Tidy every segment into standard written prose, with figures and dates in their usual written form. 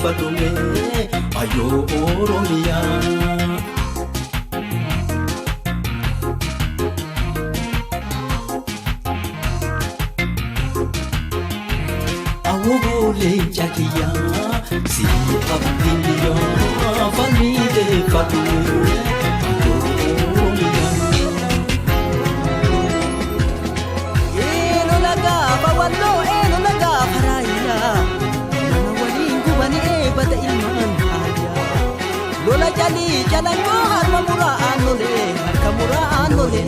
fadume ayo Oromia Awole jakiya si abdiyo famide fadume Lola jali jalango harma muraan nole harka muraan nole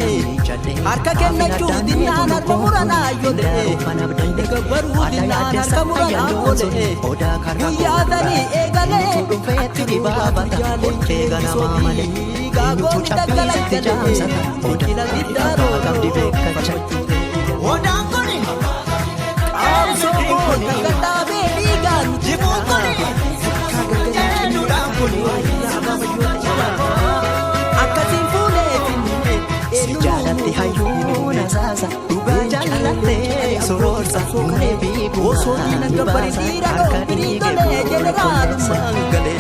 harka kenna judinna harma muraan ayode daga baru dinna harka muraan nole yadani egale atti baba kega na mamale gago dagala jale kila didaro gamdi bekkacha oda koni amso koni kata be digan jibu koni Sejarati hayuna sasa duga jalatte sorsa kare bibu osodi nagabari tira kani gole general mangale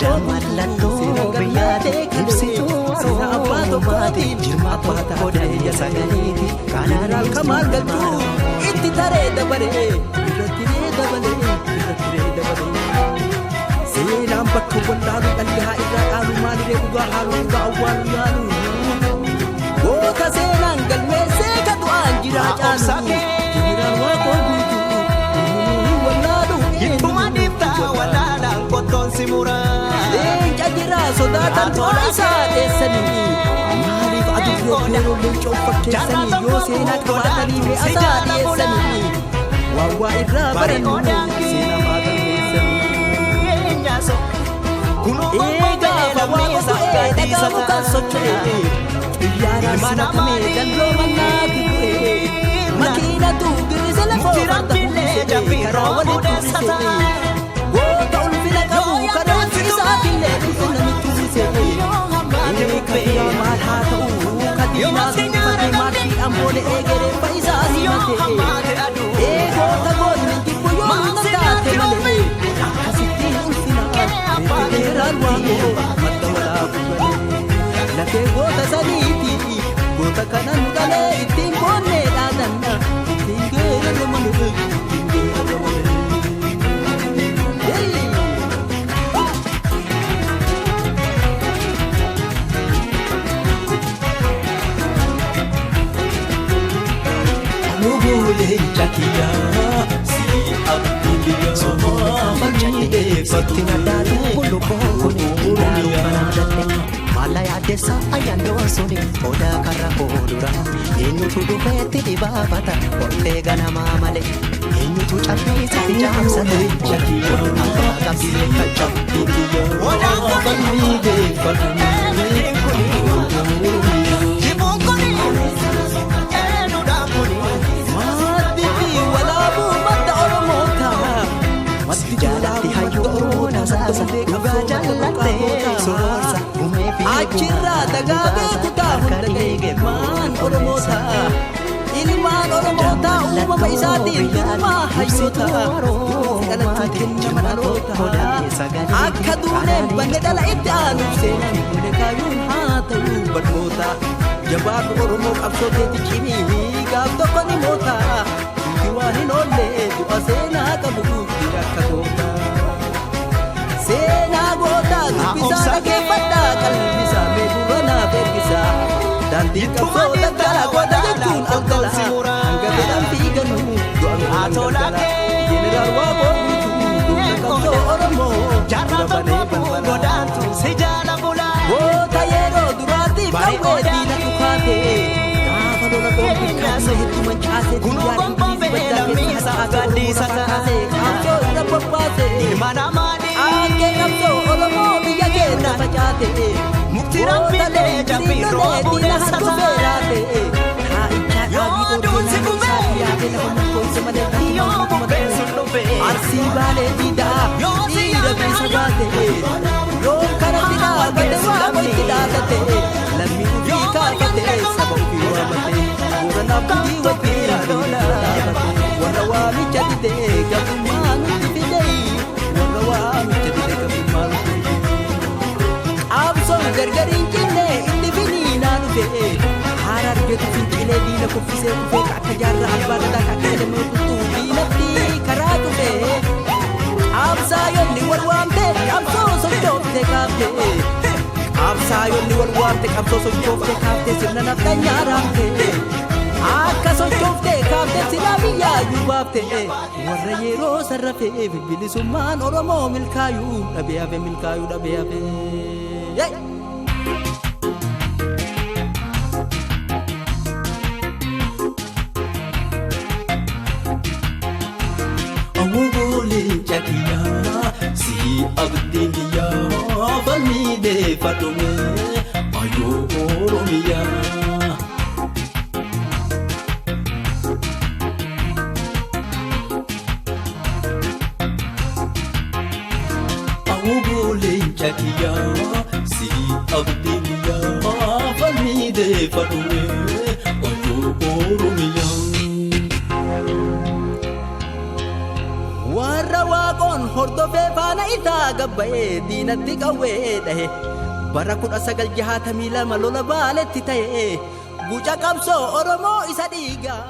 jamalando biyate kipsitu apato pati jirma pata kode ya sagaliti kanara kamal galtu itti tare dabare iratire dabare Selam bakku bandaru alha ira alu malire uga halu uga awal yalu Wota selang galme se katu anjira jalu jiran wa ko butu waladu ituma dipta walala koton simura le jajira sodata tola sa desani mari adu yero le chofatte sani yo sena kwatani be asa desani wa ira barenu sena magal desani Kuno ega bawa saka di saka soche Yara mana kame dan lo mana kue Makina tu gerisela fora tahule japi rawale tu se Wo taul fila kabu karan fisa tile kuna mitu se Ine kaya mata tu kadina tu mati ambole egere paisa simate Ego tagol minti puyo nagate male Kasiti ulfina Teran wango matawala bugale Lake gota saniti gota kanan gale timbone dadanna tingere romanu tingere romanu Nubule jakiya si abdiya famide fatina dadu puluko Oromia Malaya desa ayando soni oda karra kodura enu tudu beti di babata otte gana mamale enu tu chapi sati jamsa jakiya kabile kacha oda famide fatina jibukoni enu damuni mati wala bu mata oromota mati jalati hayuna sasa uga jalatte sorsa Achirra dagabe kuta hundage man oromota ilman oromota umma isati umma hayota galatu jamalota akadune bandala itanu senan kune kayun hatu badmota jabab oromo absote tichini gabdo koni mota diwani nolle du asena kabu dirakatota Sena gota bisa ke pada kalbisa medurana berkisa dan tikso takala gota jun angkala angga bedan tiganu doang atolake general wa bobutu kamso oromo jarabane godantu sejala bola gota yero durati kawe dina tukate kafadola komplikasi hitu mencase diari beda misa agadi sakase kamso rapapase mana mani Ake kamso oromo biya gena pachate Mukti rampile japi robo desa berate Ha icha abi do kena sabiate na kumko semade yo mobe sundobe Arsi bale dida ira besagate Yo karatida badewa boitida kate Lami ubi ka kate sabong piwa mate Murana pudi wa pira dola Wana wami chadite gabumanu tipidei kuffisee kufee akka jaarraa abbaa gadaa akka ilmoo tuttuu diinatti karaa tufee qabsaayonni wal waamte qabsoo sochoofte kaafte qabsaayonni wal waamte qabsoo sochoofte kaafte sirna naftanyaa raafte akka sochoofte kaafte sila biyyaayyuu baafte warra yeroo sarrafee bilisummaan Oromoo milkaayuu dhabee hafe milkaayuu dhabee hafe. Awugolin chakiya si abdiya falmide fatume ayo Oromiya Awugolin chakiya si abdiya falmide fatume ayo Oromiya warra waaqoon hordofee faana isaa gabba'ee diinatti qawwee dhahe bara 1962 lola baaletti ta'e guca qabsoo Oromoo isa dhiigaa